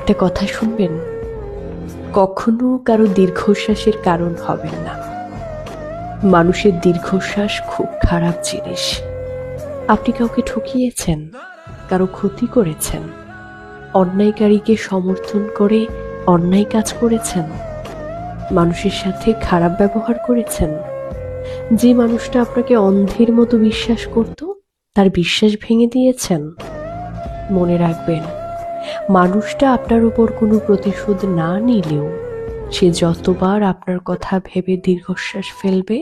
একটা কথা শুনবেন, কখনো কারো দীর্ঘশ্বাসের কারণ হবেন না। মানুষের দীর্ঘশ্বাস খুব খারাপ জিনিস। আপনি কাউকে ঠকিয়েছেন, কারো ক্ষতি করেছেন, অন্যায়কারীকে সমর্থন করে অন্যায় কাজ করেছেন, মানুষের সাথে খারাপ ব্যবহার করেছেন। যে মানুষটা আপনাকে অন্ধের মতো বিশ্বাস করত, তার বিশ্বাস ভেঙে দিয়েছেন। মনে রাখবেন, মানুষটা আপনার উপর কোনো প্রতিশোধ না নিলেও সে যতবার আপনার কথা ভেবে দীর্ঘশ্বাস ফেলবে,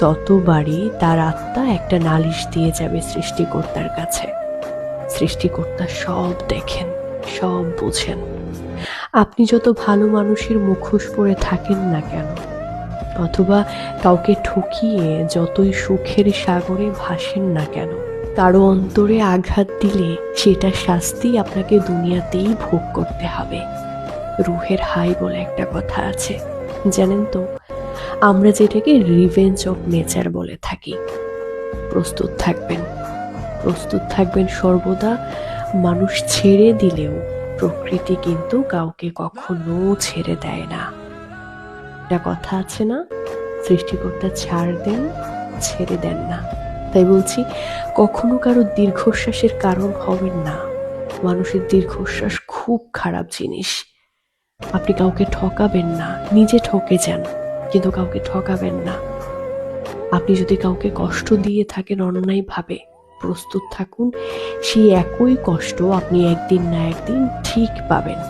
ততবারই তার আত্মা একটা নালিশ দিয়ে যাবে সৃষ্টিকর্তার কাছে। সৃষ্টিকর্তা সব দেখেন, সব বোঝেন। আপনি যত ভালো মানুষের মুখোশ পরে থাকেন না কেন, অথবা কাউকে ঠকিয়ে যতই সুখের সাগরে ভাসেন না কেন, কারো অন্তরে আঘাত দিলে সেটা শাস্তি আপনাকে দুনিয়াতেই ভোগ করতে হবে। রুহের হাই বলে একটা কথা আছে, জানেন তো? আমরা যেটাকে রিভেঞ্জ অফ নেচার বলে থাকি। প্রস্তুত থাকবেন, প্রস্তুত থাকবেন সর্বদা। মানুষ ছেড়ে দিলেও প্রকৃতি কিন্তু কাউকে কখনো ছেড়ে দেয় না। একটা কথা আছে না, সৃষ্টিকর্তা ছাড় দেন, ছেড়ে দেন না। তাই বলছি, কখনো কারো দীর্ঘশ্বাসের কারণ হবেন না। মানুষের দীর্ঘশ্বাস খুব খারাপ জিনিস। আপনি কাউকে ঠকাবেন না, নিজে ঠকে যান, কিন্তু কাউকে ঠকাবেন না। আপনি যদি কাউকে কষ্ট দিয়ে থাকেন অন্যায়ভাবে, প্রস্তুত থাকুন, সেই একই কষ্ট আপনি একদিন না একদিন ঠিক পাবেন।